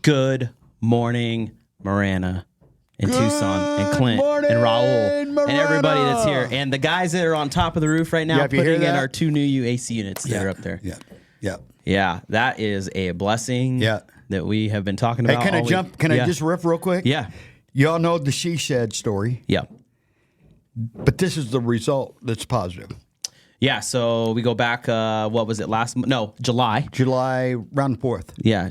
Good morning, Marana and Tucson and Clint and Raul Marana. and everybody that's here. And the guys that are on top of the roof right now putting in our 2 new UAC units that are up there. Yeah, that is a blessing that we have been talking about. Hey, can I jump? Can I just riff real quick? Yeah. Y'all know the she shed story. Yeah. But this is the result that's positive. Yeah, so we go back, what was it, July. July, around the 4th. Yeah,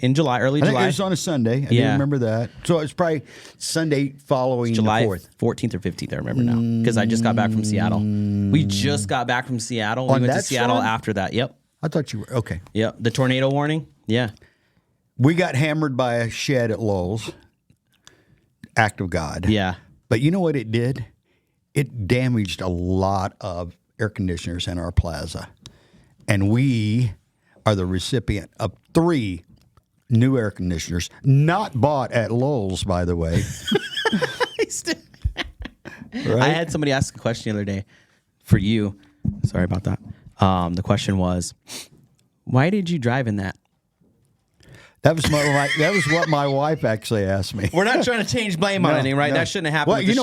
in July, early July. I think it was on a Sunday. I do remember that. So it's probably Sunday following July the 4th. 14th or 15th, I remember now, because I just got back from Seattle. We just got back from Seattle. We went to Seattle after that. Yep. I thought you were, okay. Yep, the tornado warning. Yeah. We got hammered by a shed at Lowell's. Act of God. Yeah. But you know what it did? It damaged a lot of air conditioners in our plaza. And we are the recipient of 3 new air conditioners, not bought at Lowell's, by the way. Right? I had somebody ask a question the other day for you. Sorry about that. The question was, why did you drive in that? That was what my wife actually asked me. We're not trying to change blame on anything, right? No. That shouldn't have happened. Well, you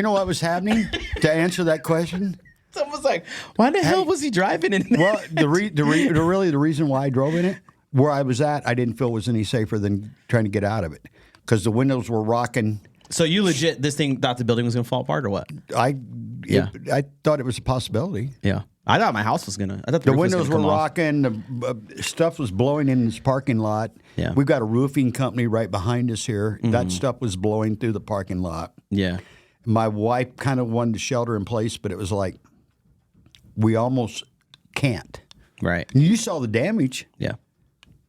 know what was happening to answer that question? Someone's like, why the hell was he driving in that? Well, the reason why I drove in it, where I was at, I didn't feel it was any safer than trying to get out of it because the windows were rocking. So you legit, this thing thought the building was going to fall apart or what? I thought it was a possibility. Yeah. I thought my house was going to. I thought the windows were rocking. The stuff was blowing in this parking lot. Yeah. We've got a roofing company right behind us here. Mm-hmm. That stuff was blowing through the parking lot. Yeah. My wife kind of wanted to shelter in place, but it was like, we almost can't. Right. And you saw the damage. Yeah.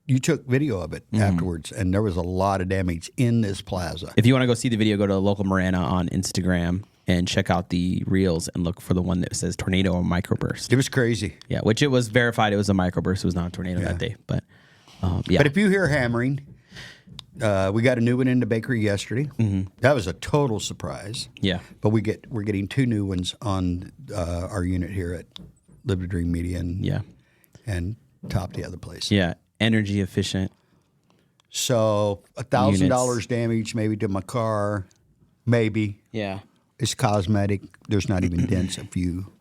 You took video of it afterwards, and there was a lot of damage in this plaza. If you want to go see the video, go to local Marana on Instagram and check out the reels and look for the one that says tornado or microburst. It was crazy. Yeah, which it was verified it was a microburst. It was not a tornado that day. But yeah. But if you hear hammering, we got a new one in the bakery yesterday. Mm-hmm. That was a total surprise. Yeah. But we're getting 2 new ones on our unit here at Live to Dream Media and top the other place. Yeah. Energy efficient. So $1,000 damage maybe to my car, maybe. Yeah. It's cosmetic. There's not even dents, a few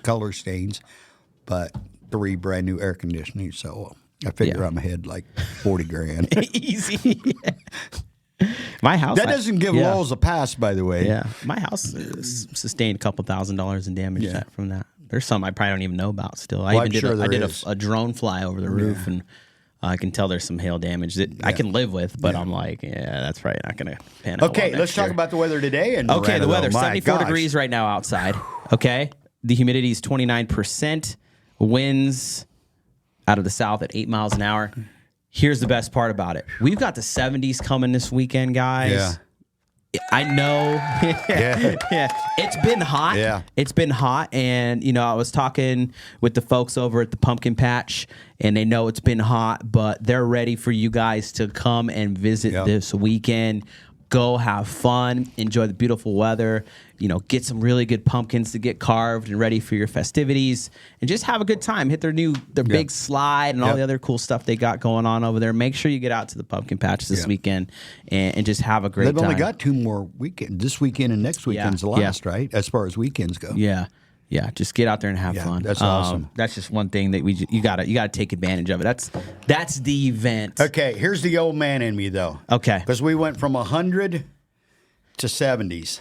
color stains, but 3 brand new air conditioning. So I figure I'm ahead like $40,000. Easy. My house. That doesn't give Lowell's a pass, by the way. Yeah. My house sustained a couple $1,000s in damage from that. There's some I probably don't even know about still. I did a drone fly over the roof, and I can tell there's some hail damage that I can live with, but I'm like, that's probably not going to pan out. Okay, let's talk about the weather today. Okay, the weather, 74 degrees right now outside. Okay, the humidity is 29%. Winds out of the south at 8 miles an hour. Here's the best part about it. We've got the 70s coming this weekend, guys. Yeah. I know. It's been hot. Yeah. It's been hot. And, I was talking with the folks over at the pumpkin patch, and they know it's been hot, but they're ready for you guys to come and visit this weekend. Go have fun, enjoy the beautiful weather, get some really good pumpkins to get carved and ready for your festivities, and just have a good time. Hit their big slide and all the other cool stuff they got going on over there. Make sure you get out to the pumpkin patch this weekend and just have a great time. They've only got 2 more weekends. This weekend and next weekend's the last, right? As far as weekends go. Yeah. Yeah, just get out there and have fun. That's awesome. That's just one thing that you gotta take advantage of it. That's the event. Okay, here's the old man in me though. Okay, because we went from 100 to 70s.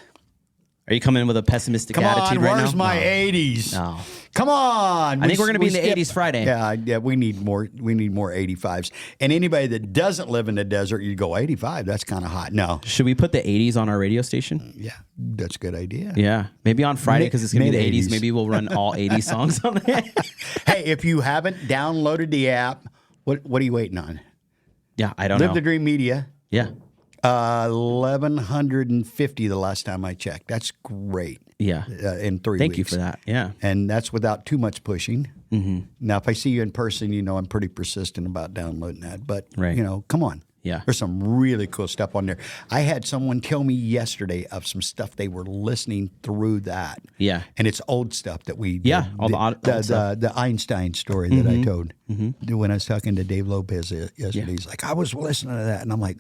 Are you coming in with a pessimistic attitude right now? Where's my 80s? No. Come on. I think we're going to be in the 80s Friday. Yeah, we need more 85s. And anybody that doesn't live in the desert, you go 85. That's kind of hot. No. Should we put the 80s on our radio station? Yeah, that's a good idea. Yeah. Maybe on Friday because it's going to be the 80s. Maybe we'll run all 80 songs on there. Hey, if you haven't downloaded the app, what are you waiting on? Yeah, I don't know. Live the Dream Media. Yeah. 1,150 the last time I checked. That's great. Yeah. In 3 weeks. Thank you for that. Yeah. And that's without too much pushing. Mm-hmm. Now, if I see you in person, I'm pretty persistent about downloading that. But, right. Come on. Yeah. There's some really cool stuff on there. I had someone tell me yesterday of some stuff they were listening through that. Yeah. And it's old stuff that we did. Yeah, all the old stuff. The Einstein story that I told when I was talking to Dave Lopez yesterday. He's like, I was listening to that. And I'm like,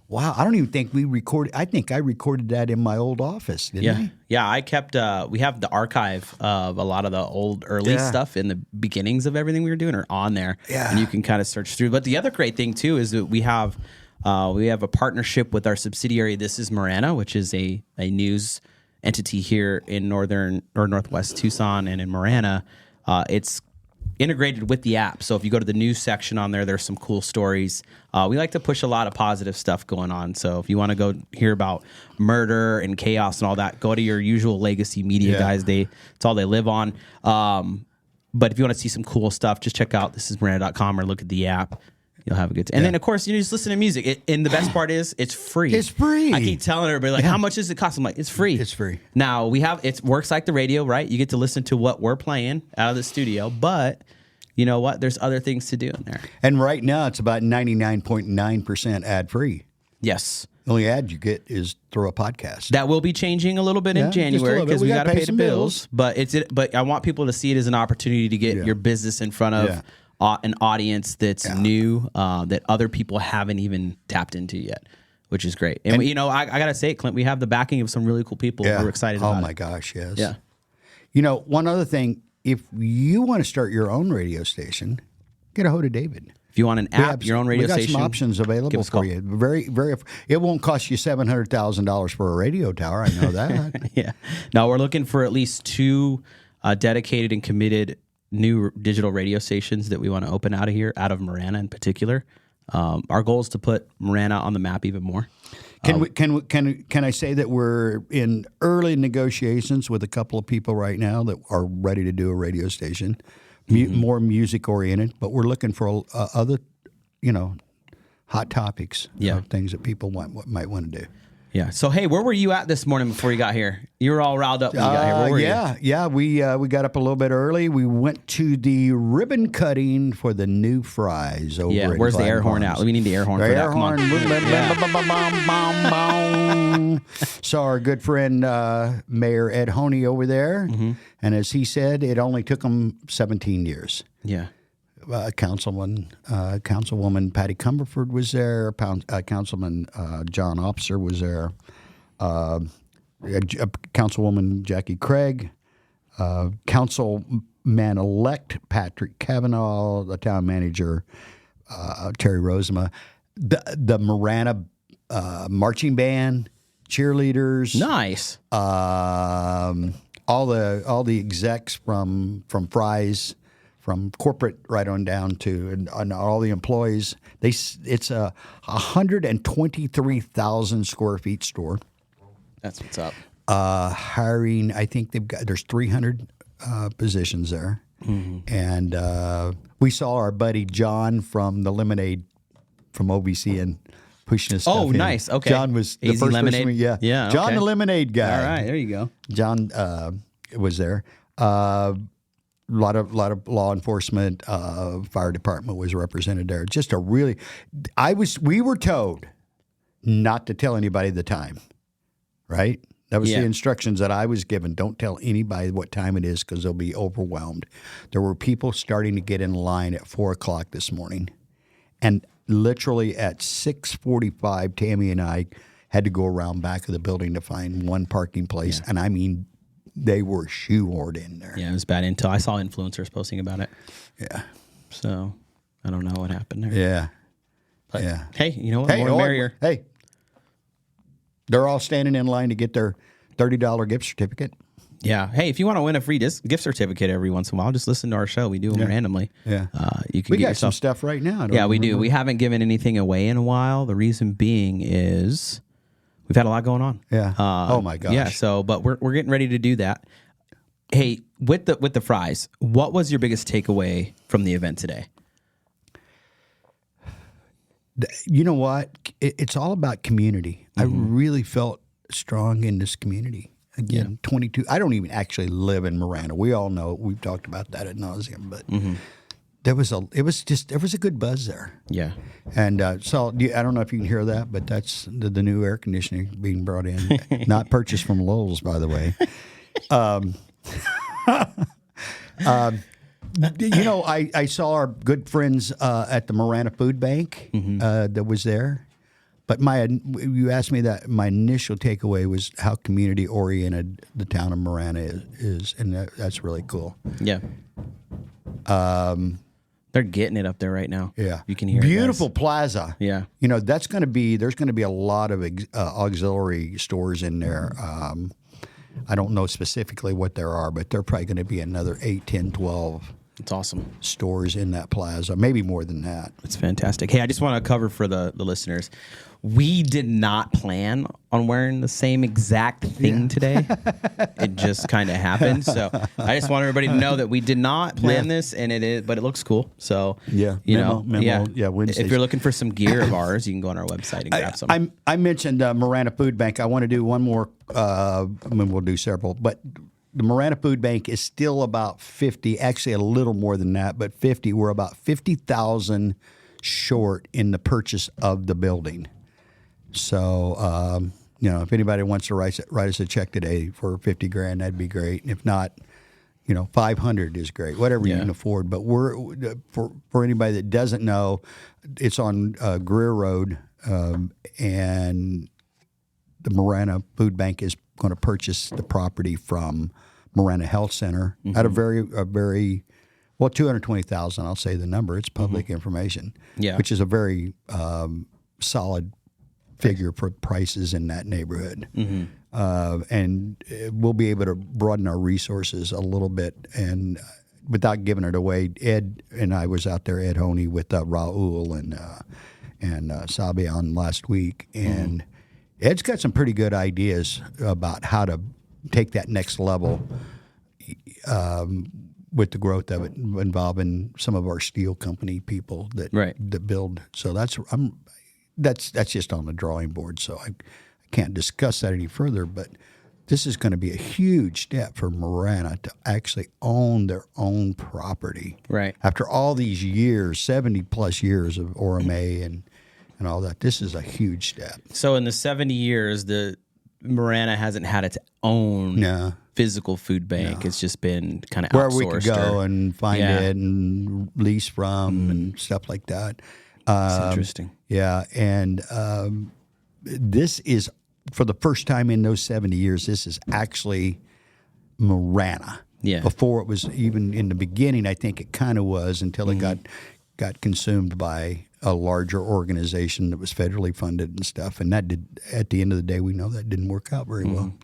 wow, I don't even think we recorded. I think I recorded that in my old office, didn't I? Yeah, I kept, we have the archive of a lot of the old early stuff in the beginnings of everything we were doing are on there. Yeah. And you can kind of search through. But the other great thing, too, is that we have a partnership with our subsidiary, This is Marana, which is a news entity here in northern or northwest Tucson and in Marana. It's integrated with the app. So if you go to the news section on there, there's some cool stories. We like to push a lot of positive stuff going on. So if you want to go hear about murder and chaos and all that, go to your usual legacy media guys. It's all they live on. But if you want to see some cool stuff, just check out thisismarana.com or look at the app. You'll have a good time. And then, of course, you just listen to music. And the best part is it's free. It's free. I keep telling everybody, like, how much does it cost? I'm like, it's free. It's free. Now, it works like the radio, right? You get to listen to what we're playing out of the studio. But you know what? There's other things to do in there. And right now, it's about 99.9% ad-free. Yes. The only ad you get is through a podcast. That will be changing a little bit in January because we got to pay the bills. But I want people to see it as an opportunity to get your business in front of an audience that's new, that other people haven't even tapped into yet, which is great. And you know, I got to say it, Clint, we have the backing of some really cool people who are excited about it. Oh, my gosh, yes. Yeah. You know, one other thing, if you want to start your own radio station, get a hold of David. If you want an app, your own radio station, we got some options available for you. Very, very. It won't cost you $700,000 for a radio tower. I know that. Yeah. No, we're looking for at least 2 dedicated and committed new digital radio stations that we want to open out of Marana in particular. Our goal is to put Marana on the map even more. Can I say that we're in early negotiations with a couple of people right now that are ready to do a radio station, more music oriented, but we're looking for other, hot topics, things that people might want to do. Yeah. So, hey, where were you at this morning before you got here? You were all riled up when you got here. Where were you? Yeah. We got up a little bit early. We went to the ribbon cutting for the new fries over at where's the air Gladden horn Farms. out? We need the air horn for that. Come on. Saw our good friend Mayor Ed Honey over there. And as he said, it only took him 17 years. Yeah. Councilwoman Patty Cumberford was there. Councilman John Officer was there. Councilwoman Jackie Craig. Councilman-elect Patrick Kavanaugh. The town manager Terry Rosema. The Marana marching band, cheerleaders. Nice. All the execs from Fry's. From corporate right on down to and all the employees, it's a 123,000 square feet store. That's what's up. Hiring, I think there's 300 positions there, and we saw our buddy John from the Lemonade from OBC and pushing his stuff. Oh, in. Nice. Okay, John was the first Lemonade. person. Yeah. John okay. the Lemonade guy. All right, there you go. John was there. A lot of law enforcement, fire department was represented there. Just we were told not to tell anybody the time, right? That was the instructions that I was given. Don't tell anybody what time it is because they'll be overwhelmed. There were people starting to get in line at 4:00 this morning, and literally at 6:45, Tammy and I had to go around back of the building to find one parking place, and I mean. They were shoehorned in there. Yeah, it was bad until I saw influencers posting about it. Yeah. So I don't know what happened there. Yeah. But, hey, you know what? More the merrier. Hey, they're all standing in line to get their $30 gift certificate. Yeah. Hey, if you want to win a free gift certificate every once in a while, just listen to our show. We do them randomly. Yeah. We got some stuff right now. We do. We haven't given anything away in a while. The reason being is... we've had a lot going on. Yeah. Oh my gosh. Yeah. So, but we're getting ready to do that. Hey, with the fries, what was your biggest takeaway from the event today? You know what? It's all about community. I really felt strong in this community. Again, 22. I don't even actually live in Marana. We all know. We've talked about that ad nauseum. But there was a good buzz there. Yeah. And so I don't know if you can hear that, but that's the new air conditioning being brought in, not purchased from Lowe's, by the way. I saw our good friends at the Marana Food Bank that was there. But you asked me that, my initial takeaway was how community oriented the town of Marana is, and that's really cool. Yeah. They're getting it up there right now. Yeah, you can hear beautiful it, plaza. Yeah, there's going to be a lot of auxiliary stores in there. I don't know specifically what there are, but there are probably going to be another 8, 10, 12. It's awesome. Stores in that plaza, maybe more than that. It's fantastic. Hey, I just want to cover for the listeners. We did not plan on wearing the same exact thing today. It just kind of happened. So I just want everybody to know that we did not plan this, and but it looks cool. So Wednesdays. If you're looking for some gear of ours, you can go on our website and grab some. I mentioned Marana Food Bank. I want to do one more. We'll do several, but the Marana Food Bank is still about 50, actually a little more than that, but 50. We're about 50,000 short in the purchase of the building. So, if anybody wants to write us a check today for $50,000, that'd be great. And if not, 500 is great, whatever you can afford. But we're for anybody that doesn't know, it's on Greer Road, and the Marana Food Bank is going to purchase the property from Marana Health Center at a very well, $220,000. I'll say the number. It's public information, which is a very solid figure for prices in that neighborhood. And we'll be able to broaden our resources a little bit, and without giving it away, Ed and I was out there, Ed Honey, with Raul and Sabian last week, and Ed's got some pretty good ideas about how to take that next level with the growth of it, involving some of our steel company people that build. So that's just on the drawing board. So I can't discuss that any further. But this is going to be a huge step for Marana to actually own their own property. Right. After all these years, 70 plus years of ORMA and all that, this is a huge step. So in the 70 years, the Marana hasn't had its own physical food bank. No. It's just been kind of outsourced. Where we could go and find it and lease from and stuff like that. That's interesting. Yeah, and this is, for the first time in those 70 years, this is actually Marana. Yeah. Before it was, even in the beginning, I think it kind of was, until it got consumed by a larger organization that was federally funded and stuff. And that did, at the end of the day, we know that didn't work out very well.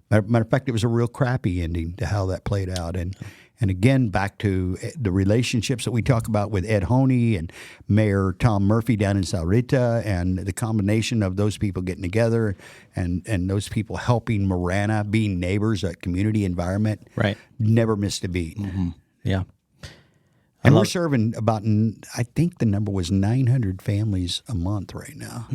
Matter of fact, it was a real crappy ending to how that played out. And again, back to the relationships that we talk about with Ed Honey and Mayor Tom Murphy down in Saurita, and the combination of those people getting together and those people helping Marana, being neighbors, a community environment, never missed a beat. Yeah. And we're serving about, I think the number was 900 families a month right now.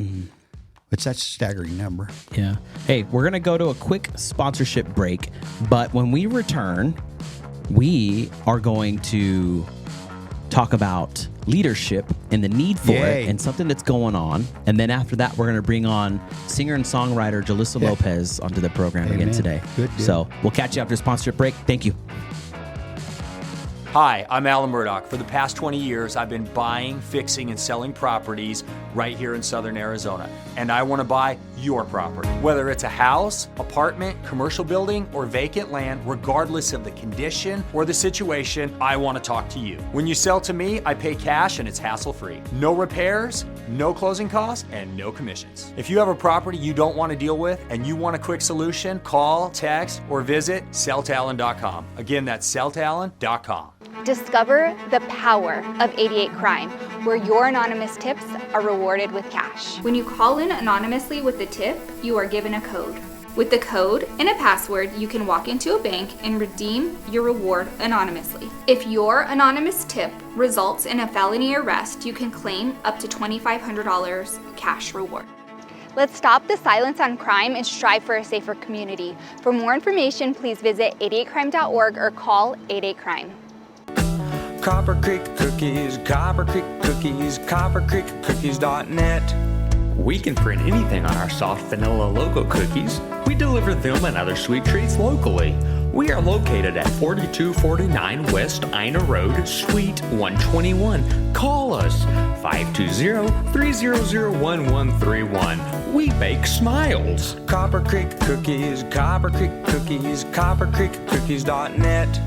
That's a staggering number. Yeah. Hey, we're going to go to a quick sponsorship break, but when we return, we are going to talk about leadership and the need for it and something that's going on. And then after that, we're going to bring on singer and songwriter Julissa Lopez onto the program again today. Good deal. So we'll catch you after sponsorship break. Thank you. Hi, I'm Alan Murdoch. For the past 20 years, I've been buying, fixing, and selling properties right here in Southern Arizona. And I want to buy your property. Whether it's a house, apartment, commercial building, or vacant land, regardless of the condition or the situation, I want to talk to you. When you sell to me, I pay cash and it's hassle-free. No repairs, no closing costs, and no commissions. If you have a property you don't want to deal with and you want a quick solution, call, text, or visit selltalon.com. Again, that's selltalon.com. Discover the power of 88 Crime, where your anonymous tips are rewarded with cash. When you call in anonymously with a tip, you are given a code. With the code and a password, you can walk into a bank and redeem your reward anonymously. If your anonymous tip results in a felony arrest, you can claim up to $2,500 cash reward. Let's stop the silence on crime and strive for a safer community. For more information, please visit 88crime.org or call 88crime. Copper Creek Cookies, Copper Creek Cookies, coppercreekcookies.net. We can print anything on our soft vanilla logo cookies. We deliver them and other sweet treats locally. We are located at 4249 West Ina Road, Suite 121. Call us 520-300-1131. We bake smiles. Copper Creek Cookies, Copper Creek Cookies, coppercreekcookies.net.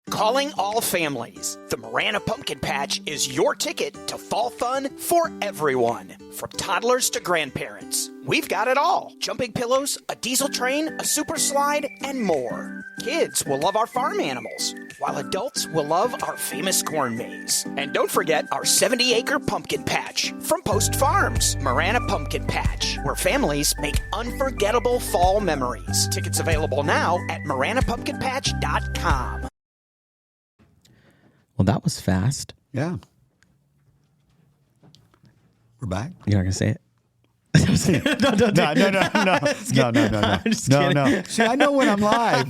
Calling all families. The Marana Pumpkin Patch is your ticket to fall fun for everyone. From toddlers to grandparents. We've got it all. Jumping pillows, a diesel train, a super slide, and more. Kids will love our farm animals, while adults will love our famous corn maze. And don't forget our 70-acre pumpkin patch from Post Farms. Marana Pumpkin Patch, where families make unforgettable fall memories. Tickets available now at maranapumpkinpatch.com. Well, that was fast. Yeah. We're back. You're not going to say it? No. See, I know when I'm live.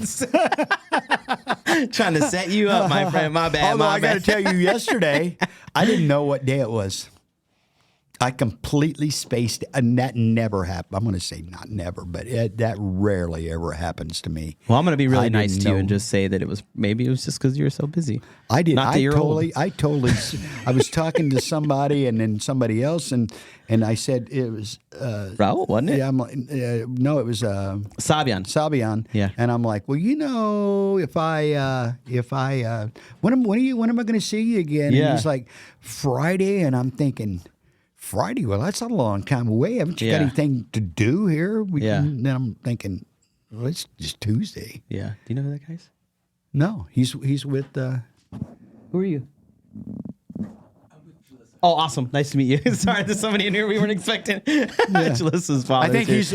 Trying to set you up, my friend. My bad. Although I got to bad. tell you, yesterday, I didn't know what day it was. I completely spaced, and that never happened. I'm going to say not never, but that rarely ever happens to me. Well, I'm going to be really I nice didn't to you know. and just say that it was just because you were so busy. I did. Not that you're old. I was talking to somebody and then somebody else, and I said it was Raul, wasn't it? Yeah, I'm like, no, it was Sabian. Yeah, and I'm like, well, if when am I going to see you again? Yeah. And he's like, Friday, and I'm thinking, Friday? Well, that's a long time away. Haven't you got anything to do here? Then I'm thinking, well, it's just Tuesday. Yeah. Do you know who that guy is? No, he's with. Who are you? Oh, awesome! Nice to meet you. Sorry, there's somebody in here we weren't expecting. Julissa's father. I think he's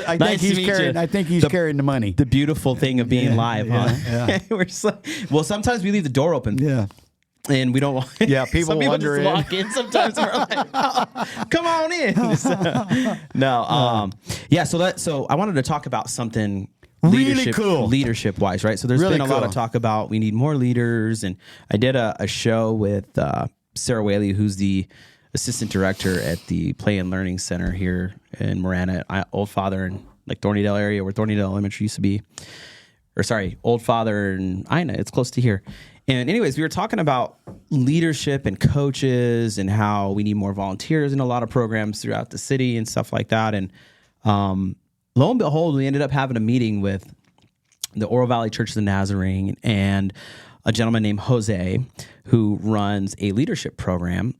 carrying the money. The beautiful thing of being live, huh? Yeah. We're just like, well, sometimes we leave the door open. Yeah. And we don't want. Yeah, people some people wander just in. walk in. Sometimes we're like, oh, "Come on in." So I wanted to talk about something really cool, leadership wise, right? So there's really been a lot of talk about we need more leaders, and I did a show with Sarah Whaley, who's the assistant director at the Play and Learning Center here in Marana, Old Father, in like Thornydale area where Thornydale Elementary used to be. Old Father and Ina. It's close to here. And anyways, we were talking about leadership and coaches and how we need more volunteers in a lot of programs throughout the city and stuff like that. And lo and behold, we ended up having a meeting with the Oro Valley Church of the Nazarene and a gentleman named Jose who runs a leadership program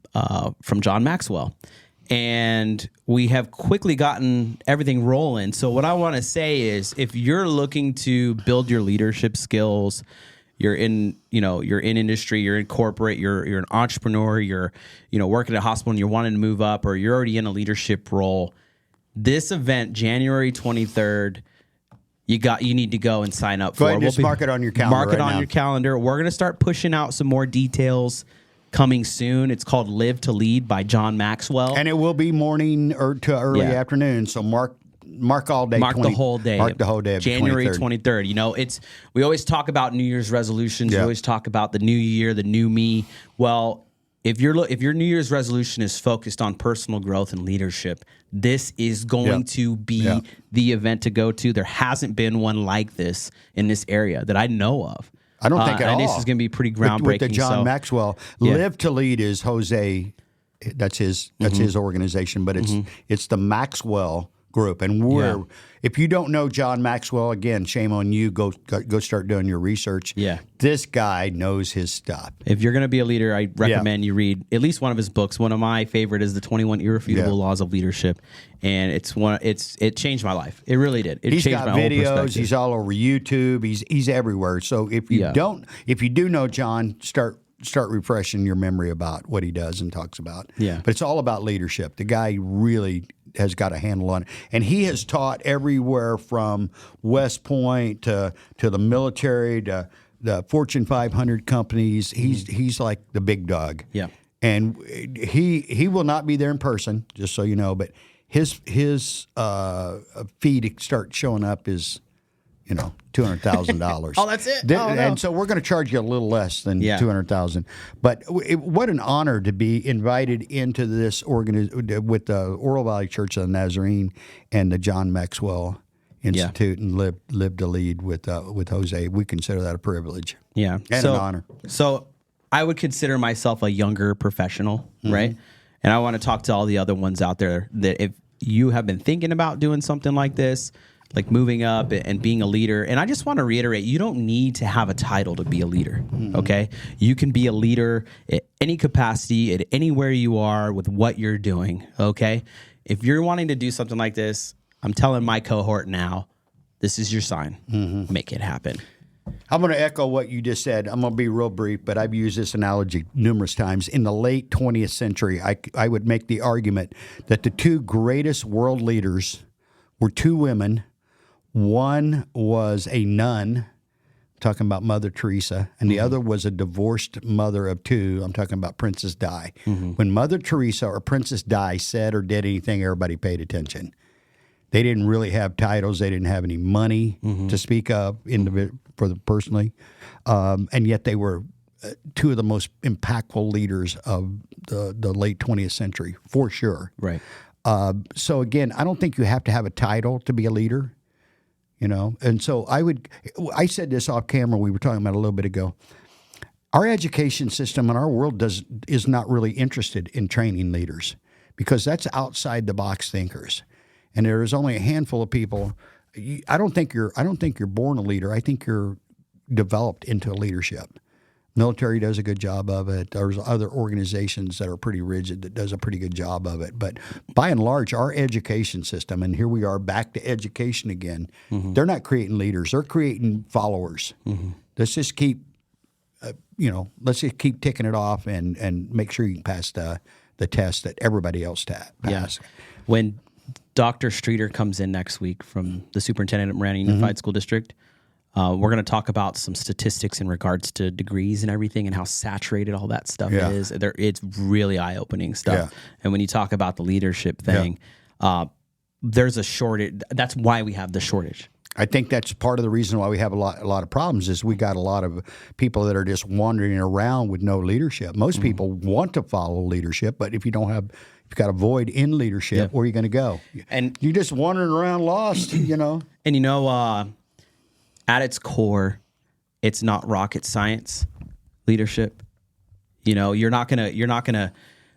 from John Maxwell. And we have quickly gotten everything rolling. So what I want to say is if you're looking to build your leadership skills, you're in industry, you're in corporate, you're an entrepreneur, you're working at a hospital and you're wanting to move up, or you're already in a leadership role. This event, January 23rd, you need to go and sign up for. Go ahead and just mark it on your calendar. Mark it on your calendar. We're going to start pushing out some more details coming soon. It's called Live to Lead by John Maxwell, and it will be morning or to early afternoon. So mark all day. Mark the whole day. Mark the whole day of January 23rd. We always talk about New Year's resolutions. We always talk about the new year, the new me. Well, if your New Year's resolution is focused on personal growth and leadership, this is going to be the event to go to. There hasn't been one like this in this area that I know of. I don't think at all. And this is going to be pretty groundbreaking. With the John Maxwell, Live to Lead is Jose. That's his organization, but it's the Maxwell group, and if you don't know John Maxwell, again, shame on you. Go start doing your research. Yeah, this guy knows his stuff. If you're going to be a leader, I recommend you read at least one of his books. One of my favorite is the 21 Irrefutable Laws of Leadership, and it changed my life. It really did. He's changed my videos. whole perspective. He's all over YouTube. He's everywhere. So if you do know John, start refreshing your memory about what he does and talks about. Yeah, but it's all about leadership. The guy really has got a handle on it. And he has taught everywhere from West Point to the military to the Fortune 500 companies. He's like the big dog. Yeah. And he will not be there in person, just so you know, but his feed start showing up is $200,000. Oh, that's it? And so we're going to charge you a little less than $200,000. But what an honor to be invited into this with the Oro Valley Church of the Nazarene and the John Maxwell Institute and live to lead with Jose. We consider that a privilege. Yeah. And an honor. So I would consider myself a younger professional, right? And I want to talk to all the other ones out there that if you have been thinking about doing something like this, like moving up and being a leader. And I just want to reiterate, you don't need to have a title to be a leader, okay? You can be a leader at any capacity, at anywhere you are with what you're doing, okay? If you're wanting to do something like this, I'm telling my cohort now, this is your sign. Make it happen. I'm going to echo what you just said. I'm going to be real brief, but I've used this analogy numerous times. In the late 20th century, I would make the argument that the two greatest world leaders were two women. One was a nun, talking about Mother Teresa, and the other was a divorced mother of two. I'm talking about Princess Di. When Mother Teresa or Princess Di said or did anything, everybody paid attention. They didn't really have titles. They didn't have any money to speak of personally. And yet they were two of the most impactful leaders of the late 20th century, for sure. Right. So, again, I don't think you have to have a title to be a leader, And so I said this off camera. We were talking about a little bit ago. Our education system in our world is not really interested in training leaders because that's outside the box thinkers. And there is only a handful of people. I don't think you're born a leader. I think you're developed into leadership. Military does a good job of it. There's other organizations that are pretty rigid that does a pretty good job of it. But by and large, our education system, and here we are back to education again, they're not creating leaders. They're creating followers. Let's just keep, ticking it off and make sure you can pass the test that everybody else pass. Yeah. When Dr. Streeter comes in next week from the superintendent at Marana Unified School District, we're going to talk about some statistics in regards to degrees and everything and how saturated all that stuff is. It's really eye-opening stuff. Yeah. And when you talk about the leadership thing, there's a shortage. That's why we have the shortage. I think that's part of the reason why we have a lot of problems is we got a lot of people that are just wandering around with no leadership. Most people want to follow leadership, but if you don't have – you've got a void in leadership, where are you going to go? And you're just wandering around lost, And at its core, it's not rocket science leadership. You're not gonna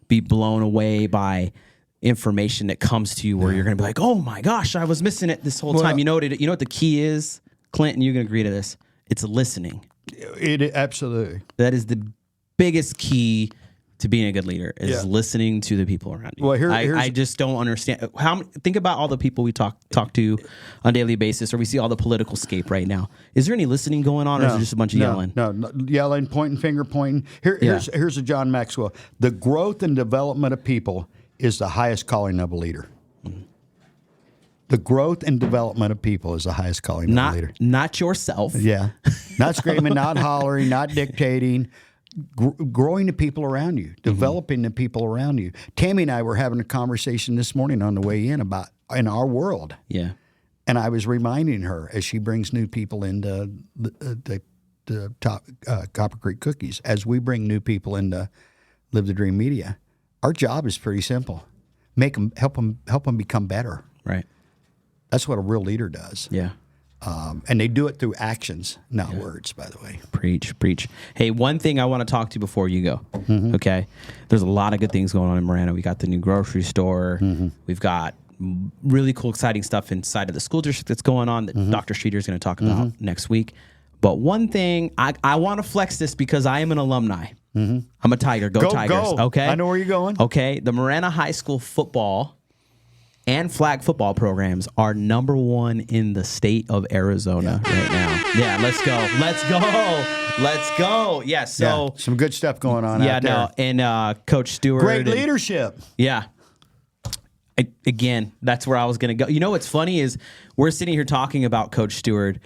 be blown away by information that comes to you where you're gonna be like, oh my gosh, I was missing it this whole time. You know what the key is, Clinton? You can agree to this. It's listening. It absolutely. That is the biggest key to being a good leader is listening to the people around you. Well, I just don't understand think about all the people we talk to on a daily basis, or we see all the political scape right now. Is there any listening going on, or is it just a bunch of yelling? No, yelling, pointing, finger pointing. Here's a John Maxwell. The growth and development of people is the highest calling of a leader. The growth and development of people is the highest calling of a leader. Not yourself. Yeah. Not screaming, not hollering, not dictating. Growing the people around you, developing the people around you. Tammy and I were having a conversation this morning on the way in about in our world. Yeah. And I was reminding her as she brings new people into the top Copper Creek Cookies, as we bring new people into Live the Dream Media, our job is pretty simple. Help them become better. Right. That's what a real leader does. Yeah. And they do it through actions, not words, by the way. Preach. Hey, one thing I want to talk to you before you go, okay? There's a lot of good things going on in Marana. We got the new grocery store. We've got really cool, exciting stuff inside of the school district that's going on that Dr. Streeter is going to talk about next week. But one thing, I want to flex this because I am an alumni. I'm a Tiger. Go Tigers. Go. Okay? I know where you're going. Okay. The Marana High School football and flag football programs are #1 in the state of Arizona right now. Yeah, let's go. Yeah, so some good stuff going on out there. Yeah, no, and Coach Stewart. Great leadership. Yeah. Again, that's where I was going to go. You know what's funny is we're sitting here talking about Coach Stewart.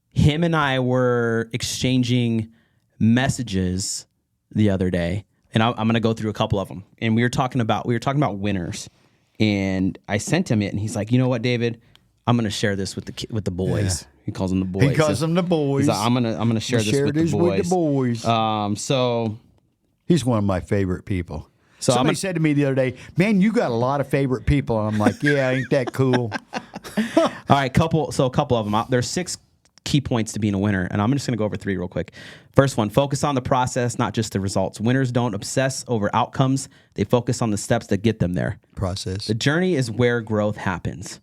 Him and I were exchanging messages the other day, and I'm going to go through a couple of them. And we were talking about winners. And I sent him it, and he's like, you know what, David? I'm gonna share this with the boys. Yeah. He calls them the boys. He calls them the boys. Like, I'm gonna share this with the boys. So he's one of my favorite people. So somebody said to me the other day, "Man, you got a lot of favorite people." And I'm like, "Yeah, ain't that cool?" All right, a couple of them. There's 6 key points to being a winner, and I'm just going to go over 3 real quick. First one, focus on the process, not just the results. Winners don't obsess over outcomes. They focus on the steps that get them there. Process. The journey is where growth happens.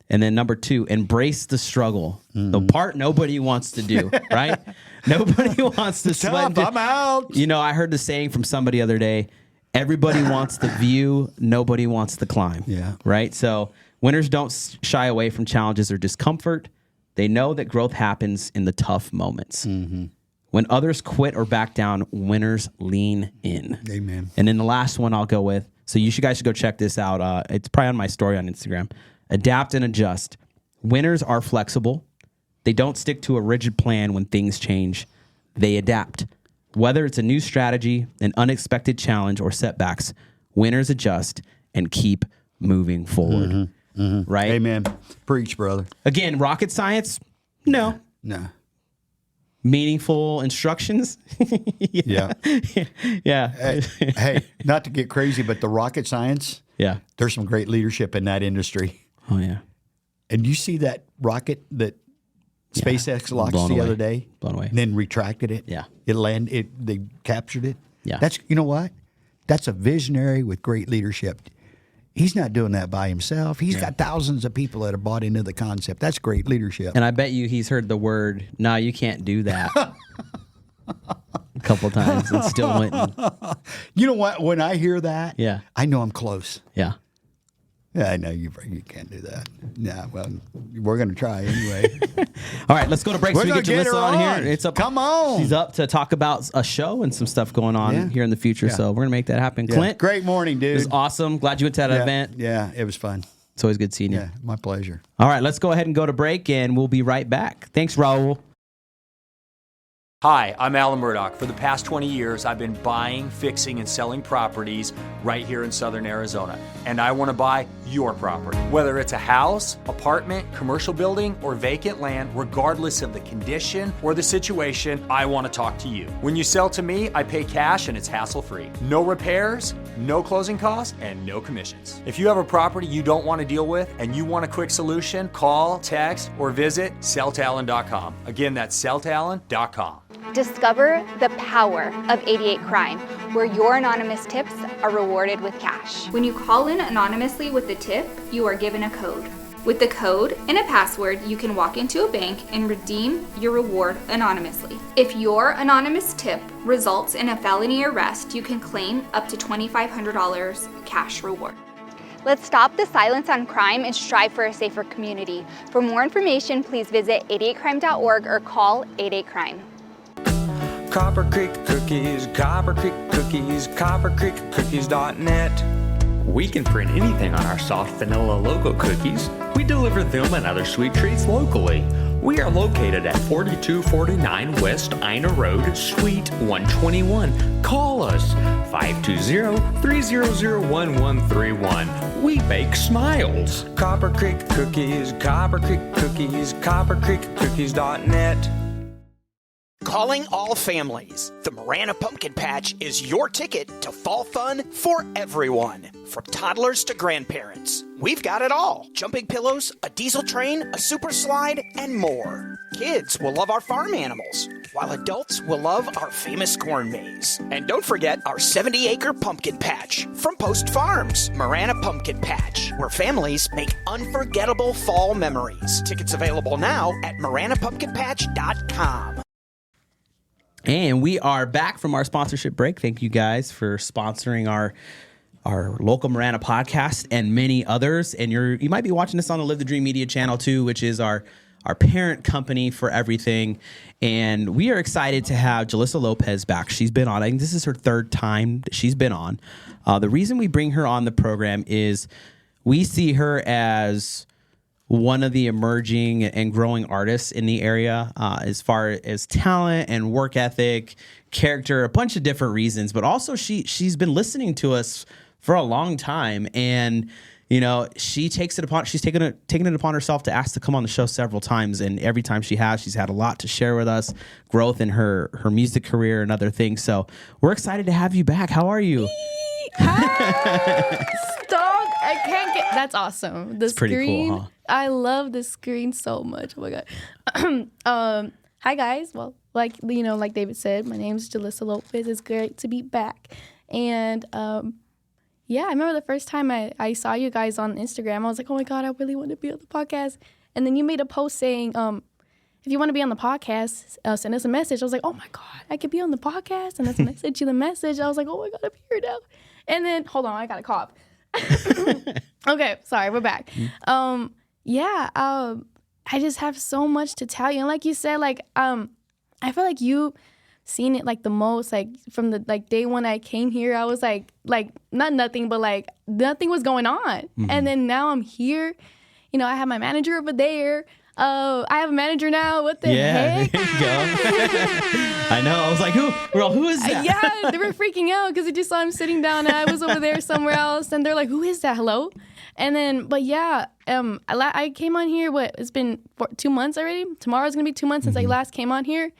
And then number 2, embrace the struggle. The part nobody wants to do, right? Nobody wants to sweat. I'm out. You know, I heard the saying from somebody the other day, everybody wants the view, nobody wants the climb. Yeah. Right? So winners don't shy away from challenges or discomfort. They know that growth happens in the tough moments. Mm-hmm. When others quit or back down, winners lean in. Amen. And then the last one I'll go with, so you guys should go check this out. It's probably on my story on Instagram. Adapt and adjust. Winners are flexible. They don't stick to a rigid plan when things change. They adapt. Whether it's a new strategy, an unexpected challenge, or setbacks, winners adjust and keep moving forward. Mm-hmm. Mm-hmm. Right? Amen. Preach, brother. Again, rocket science? No. Meaningful instructions? Yeah. Yeah. Hey, not to get crazy, but the rocket science, there's some great leadership in that industry. Oh, yeah. And you see that rocket that SpaceX launched the other day? Blown away. And then retracted it? Yeah. They captured it? Yeah. You know what? That's a visionary with great leadership. He's not doing that by himself. He's got thousands of people that have bought into the concept. That's great leadership. And I bet you he's heard the word, "No, you can't do that," a couple times and still went. You know what? When I hear that, I know I'm close. Yeah. Yeah, I know you can't do that. Yeah, well, we're going to try anyway. All right, let's go to break. We're so we get Julissa on here. It's up. Come on. She's up to talk about a show and some stuff going on here in the future. Yeah. So we're going to make that happen. Yeah. Clint. Great morning, dude. It was awesome. Glad you went to that event. Yeah, it was fun. It's always good seeing you. Yeah, my pleasure. All right, let's go ahead and go to break, and we'll be right back. Thanks, Raul. Hi, I'm Alan Murdoch. For the past 20 years, I've been buying, fixing, and selling properties right here in southern Arizona. And I want to buy your property. Whether it's a house, apartment, commercial building, or vacant land, regardless of the condition or the situation, I want to talk to you. When you sell to me, I pay cash and it's hassle-free. No repairs, no closing costs, and no commissions. If you have a property you don't want to deal with and you want a quick solution, call, text, or visit selltalon.com. Again, that's selltalon.com. Discover the power of 88 Crime, where your anonymous tips are rewarded with cash. When you call in anonymously with the tip, you are given a code. With the code and a password, you can walk into a bank and redeem your reward anonymously. If your anonymous tip results in a felony arrest, you can claim up to $2,500 cash reward. Let's stop the silence on crime and strive for a safer community. For more information, please visit 88crime.org or call 88crime. Copper Creek Cookies, Copper Creek Cookies, coppercreekcookies.net. We can print anything on our soft vanilla logo cookies. We deliver them and other sweet treats locally. We are located at 4249 West Ina Road, Suite 121. Call us 520-300-1131. We bake smiles. Copper Creek Cookies, Copper Creek Cookies, coppercreekcookies.net. Calling all families. The Marana Pumpkin Patch is your ticket to fall fun for everyone. From toddlers to grandparents. We've got it all. Jumping pillows, a diesel train, a super slide, and more. Kids will love our farm animals, while adults will love our famous corn maze. And don't forget our 70-acre pumpkin patch from Post Farms. Marana Pumpkin Patch, where families make unforgettable fall memories. Tickets available now at maranapumpkinpatch.com. And we are back from our sponsorship break. Thank you guys for sponsoring our local Marana podcast and many others. And you might be watching this on the Live the Dream Media channel too, which is our parent company for everything. And we are excited to have Julissa Lopez back. She's been on, I think this is her 3rd time that she's been on. The reason we bring her on the program is we see her as one of the emerging and growing artists in the area as far as talent and work ethic, character, a bunch of different reasons. But also she's been listening to us for a long time. And she's taken it upon herself to ask to come on the show several times, and every time she has, she's had a lot to share with us, growth in her music career and other things. So we're excited to have you back. How are you? Stop! I can't get. That's awesome. The It's pretty screen. cool, huh? I love the screen so much. Oh my god. Hi guys. Well, like David said, my name's Julissa Lopez. It's great to be back. And yeah, I remember the first time I saw you guys on Instagram. I was like, oh my god, I really want to be on the podcast. And then you made a post saying, if you want to be on the podcast, send us a message. I was like, oh my god, I could be on the podcast. And I sent you the message. I was like, oh my god, I'm here now. And then hold on, I got a cough. Okay, sorry, we're back. I just have so much to tell you. And like you said, I feel like you seen it like the most, like from the day when I came here. I was like nothing was going on. Mm-hmm. And then now I'm here. I have my manager over there. I have a manager now. What the heck? There you go. I know. I was like, who is that? Yeah, they were freaking out because they just saw him sitting down and I was over there somewhere else. And they're like, who is that? Hello? And then, I came on here, it's been 2 months already. Tomorrow's going to be 2 months since I last came on here.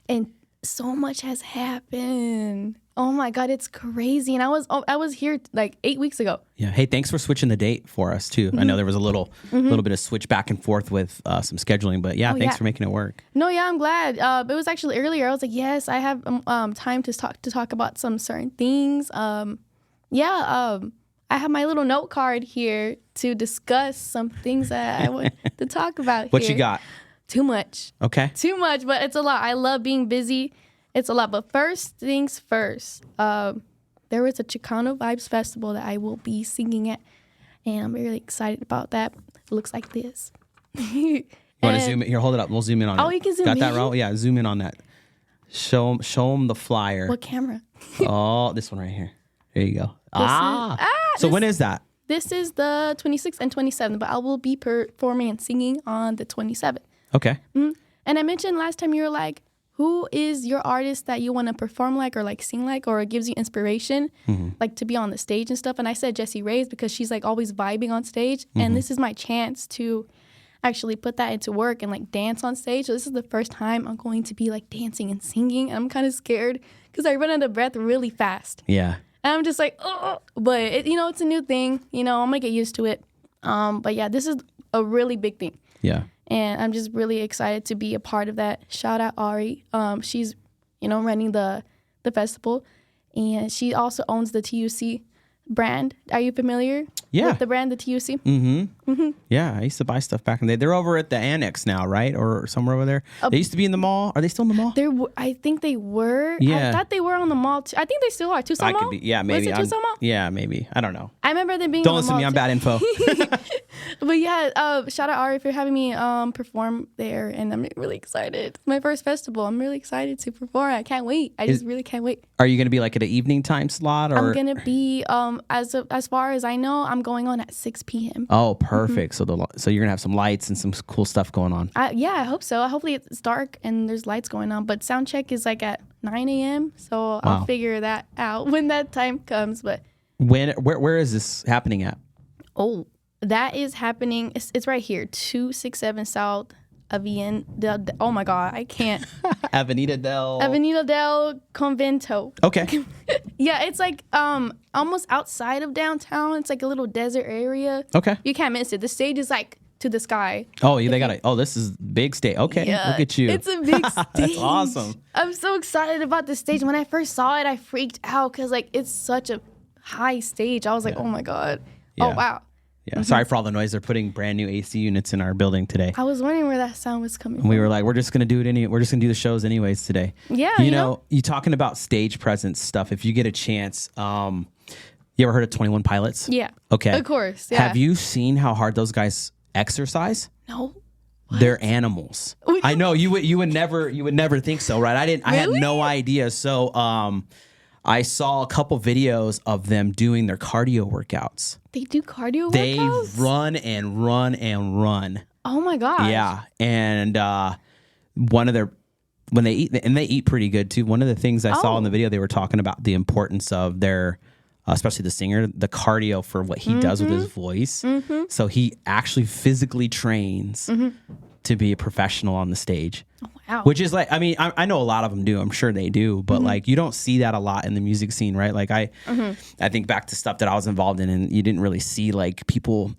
And so much has happened. Oh my God, it's crazy. And I was here like 8 weeks ago. Yeah. Hey, thanks for switching the date for us too. Mm-hmm. I know there was a little bit of switch back and forth with some scheduling, but thanks for making it work. No, yeah, I'm glad. It was actually earlier. I was like, yes, I have time to talk about some certain things. I have my little note card here to discuss some things that I want to talk about. What you got? Too much. Okay. Too much, but it's a lot. I love being busy. It's a lot. But first things first, there was a Chicano Vibes Festival that I will be singing at, and I'm really excited about that. It looks like this. You want to zoom in? Here, hold it up. We'll zoom in on it. Oh, you can zoom in? Got that, Ro? Yeah, zoom in on that. Show them the flyer. What camera? Oh, this one right here. There you go. So when is that? This is the 26th and 27th, but I will be performing and singing on the 27th. Okay. Mm-hmm. And I mentioned last time you were like, who is your artist that you want to perform like or like sing like or gives you inspiration like to be on the stage and stuff? And I said Jessie Reyes because she's like always vibing on stage. And this is my chance to actually put that into work and like dance on stage. So this is the first time I'm going to be like dancing and singing. And I'm kind of scared because I run out of breath really fast. Yeah. And I'm just like, oh, but it's a new thing. I'm gonna get used to it. But yeah, this is a really big thing. Yeah. And I'm just really excited to be a part of that. Shout out Ari. She's, running the festival, and she also owns the TUC brand. Are you familiar with the brand, the TUC? Mm-hmm. Yeah, I used to buy stuff back in the day. They're over at the Annex now, right? Or somewhere over there. They used to be in the mall. Are they still in the mall? I think they were. Yeah. I thought they were on the mall too. I think they still are. Tucson Mall? Yeah, maybe. Was it Tucson Mall? Yeah, maybe. I don't know. I remember them being Don't on the listen to me. I'm bad info. But yeah, shout out Ari for having me perform there, and I'm really excited. It's my first festival. I'm really excited to perform. I can't wait. I just really can't wait. Are you going to be like at an evening time slot? Or? I'm going to be, as far as I know, I'm going on at 6 p.m. Oh, perfect. So you're going to have some lights and some cool stuff going on. I hope so. Hopefully it's dark and there's lights going on. But sound check is like at 9 a.m. So I'll figure that out when that time comes. But where is this happening at? Oh, that is happening. It's right here, 267 South Avenida. Oh my God, I can't. Avenida del Convento. Okay. Yeah, it's like almost outside of downtown. It's like a little desert area. Okay. You can't miss it. The stage is like to the sky. Oh, yeah, they got it. Oh, this is big stage. Okay, yeah, look at you. It's a big stage. That's awesome. I'm so excited about the stage. When I first saw it, I freaked out because like it's such a high stage. I was like, oh my God. Yeah. Oh wow. Yeah, sorry for all the noise. They're putting brand new AC units in our building today. I was wondering where that sound was coming from. We were like, we're just gonna do it we're just gonna do the shows anyways today. Yeah, you know, you talking about stage presence stuff. If you get a chance, you ever heard of 21 Pilots? Yeah. Okay. Of course. Yeah. Have you seen how hard those guys exercise? No. What? They're animals. I know you would never think so, right? I had no idea. So I saw a couple videos of them doing their cardio workouts. They do cardio They workouts? run and run and run. Oh my gosh. Yeah. And when they eat, and they eat pretty good too. One of the things I saw in the video, they were talking about the importance of their especially the singer, the cardio for what he does with his voice. So he actually physically trains to be a professional on the stage. Oh, wow. Which is like, I mean, I know a lot of them do. I'm sure they do, but like you don't see that a lot in the music scene, right? Like I think back to stuff that I was involved in, and you didn't really see like people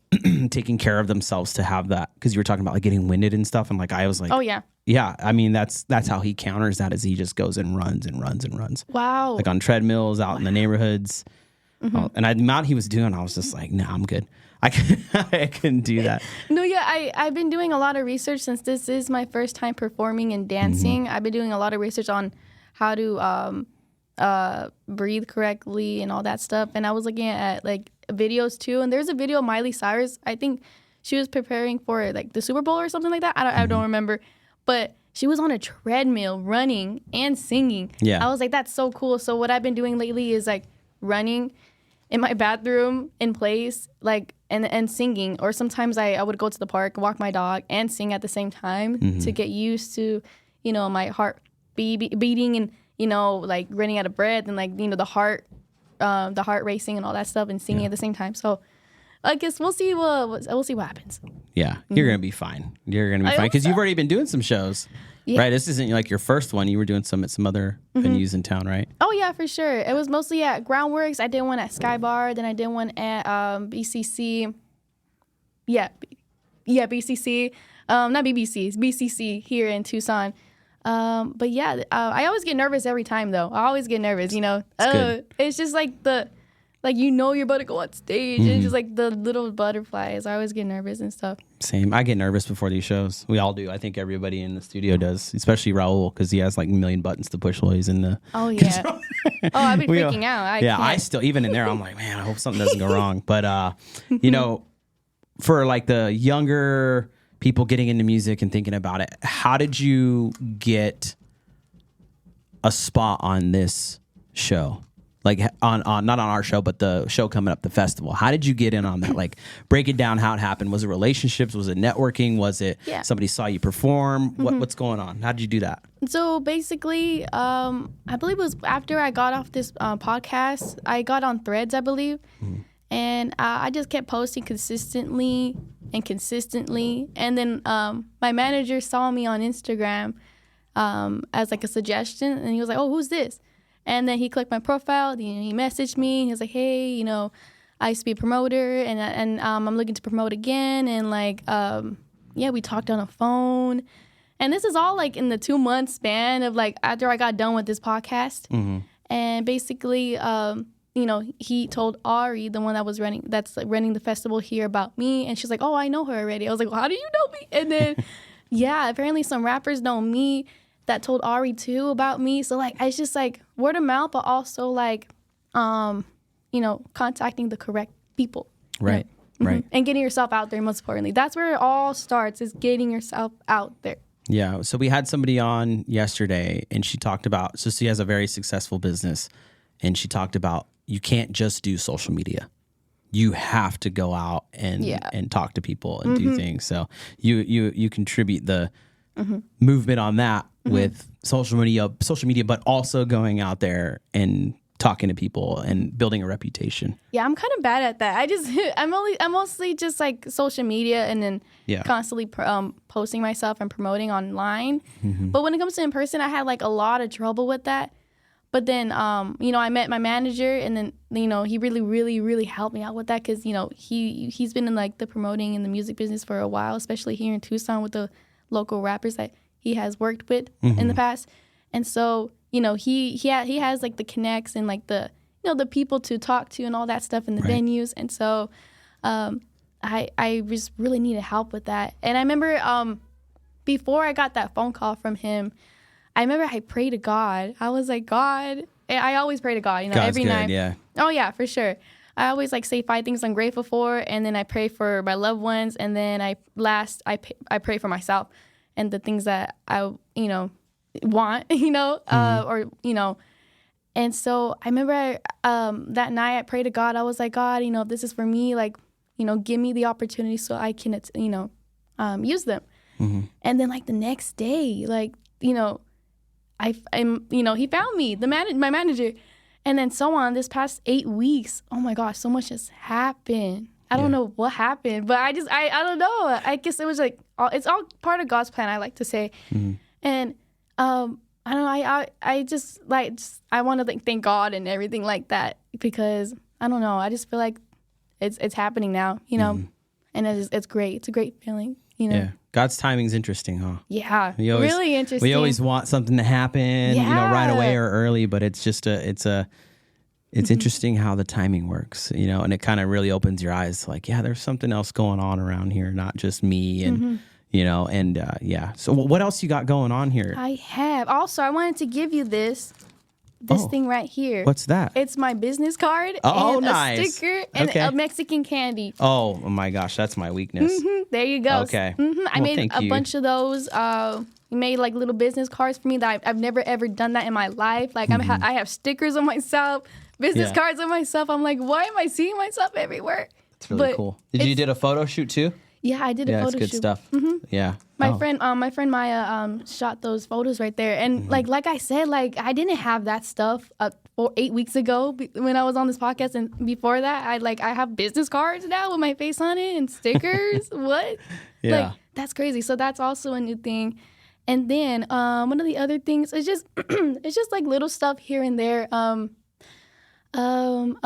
taking care of themselves to have that, because you were talking about like getting winded and stuff, and like I was like, oh yeah. Yeah, I mean that's how he counters that, is he just goes and runs and runs and runs. Wow. Like on treadmills out in the neighborhoods. And the amount he was doing, I was just like, nah, I'm good. I couldn't do that. No, yeah, I've been doing a lot of research since this is my first time performing and dancing. I've been doing a lot of research on how to breathe correctly and all that stuff. And I was looking at like videos too. And there's a video of Miley Cyrus. I think she was preparing for like the Super Bowl or something like that. I don't remember. But she was on a treadmill running and singing. Yeah. I was like, that's so cool. So what I've been doing lately is like running in my bathroom in place, like, and singing. Or sometimes I would go to the park, walk my dog, and sing at the same time to get used to, you know, my heart beating and, you know, like running out of breath and like, you know, the heart racing and all that stuff, and singing at the same time. So I guess we'll see what happens. Yeah, you're gonna be fine. You're gonna be fine because you've already been doing some shows, right? This isn't like your first one. You were doing some at some other venues in town, right? Oh yeah, for sure. It was mostly at Groundworks. I did one at Sky Bar. Then I did one at BCC. Yeah, BCC. Not BBC. It's BCC here in Tucson. But yeah, I always get nervous every time though. I always get nervous. You know, it's just like you know you're about to go on stage, and just like the little butterflies. I always get nervous and stuff. Same. I get nervous before these shows. We all do. I think everybody in the studio does, especially Raul, because he has like a million buttons to push while he's in the. Oh yeah. I've been freaking out. I still, even in there, I'm like, man, I hope something doesn't go wrong. But you know, for like the younger people getting into music and thinking about it, how did you get a spot on this show? Like on not on our show, but the show coming up, the festival. How did you get in on that? Like, break it down how it happened. Was it relationships? Was it networking? Was it somebody saw you perform? What's going on? How did you do that? So basically, I believe it was after I got off this podcast, I got on Threads, I believe. And I just kept posting consistently. And then my manager saw me on Instagram as like a suggestion. And he was like, oh, who's this? And then he clicked my profile, he messaged me, he was like, hey, you know, I used to be a promoter, and I'm looking to promote again, and like, we talked on the phone, and this is all like in the 2-month span of like after I got done with this podcast, and basically, you know, he told Ari, the one that's running the festival here, about me, and she's like, oh, I know her already. I was like, well, how do you know me? And then, apparently some rappers know me that told Ari too about me. So like, it's just like word of mouth, but also like, you know, contacting the correct people. Right. Right. And getting yourself out there, most importantly. That's where it all starts, is getting yourself out there. Yeah. So we had somebody on yesterday, and she talked about, so she has a very successful business, and she talked about, you can't just do social media. You have to go out and talk to people and do things. So you contribute the movement on that with social media, but also going out there and talking to people and building a reputation. Yeah, I'm kind of bad at that. I'm mostly just like social media, and then constantly posting myself and promoting online. But when it comes to in person, I had like a lot of trouble with that. But then, you know, I met my manager, and then, you know, he really, really, really helped me out with that, because, you know, he's been in like the promoting and the music business for a while, especially here in Tucson with the local rappers that he has worked with in the past. And so, you know, he has like the connects and like the, you know, the people to talk to and all that stuff in the venues. And so I just really needed help with that. And I remember before I got that phone call from him, I remember I prayed to God. I was like, God, I always pray to God, you know, God's every good, night. Yeah. Oh yeah, for sure. I always like say 5 things I'm grateful for, and then I pray for my loved ones, and then I pray for myself and the things that I, you know, want, you know, or, you know. And so I remember that night I prayed to God. I was like, God, you know, if this is for me, like, you know, give me the opportunity so I can, you know, use them. And then like the next day, like, you know, I'm, you know, he found me, my manager, And then so on, this past 8 weeks, oh my gosh, so much has happened. I don't know what happened, but I don't know. I guess it was like, it's all part of God's plan, I like to say. And I don't know, I want to thank God and everything like that, because I don't know, I just feel like it's happening now, you know, and it's great. It's a great feeling, you know. Yeah. God's timing's interesting, huh? Yeah, really interesting. We always want something to happen, you know, right away or early, but it's just it's interesting how the timing works, you know, and it kind of really opens your eyes. Like, yeah, there's something else going on around here, not just me, and you know, and yeah. So what else you got going on here? I have also. I wanted to give you this thing right here. What's that? It's my business card and nice. a sticker and a Mexican candy. Oh my gosh, that's my weakness. There you go. Okay. I made a bunch of those. Made like little business cards for me that I've never ever done that in my life. Like I have stickers on myself, business cards on myself. I'm like, why am I seeing myself everywhere? It's really cool. You did a photo shoot too? Yeah, I did a photo shoot. Yeah, it's good stuff. Yeah. My friend Maya shot those photos right there, and like I said, like I didn't have that stuff 8 weeks ago when I was on this podcast, and before that, I have business cards now with my face on it and stickers. What? Yeah. Like that's crazy. So that's also a new thing. And then one of the other things is just it's just like little stuff here and there. A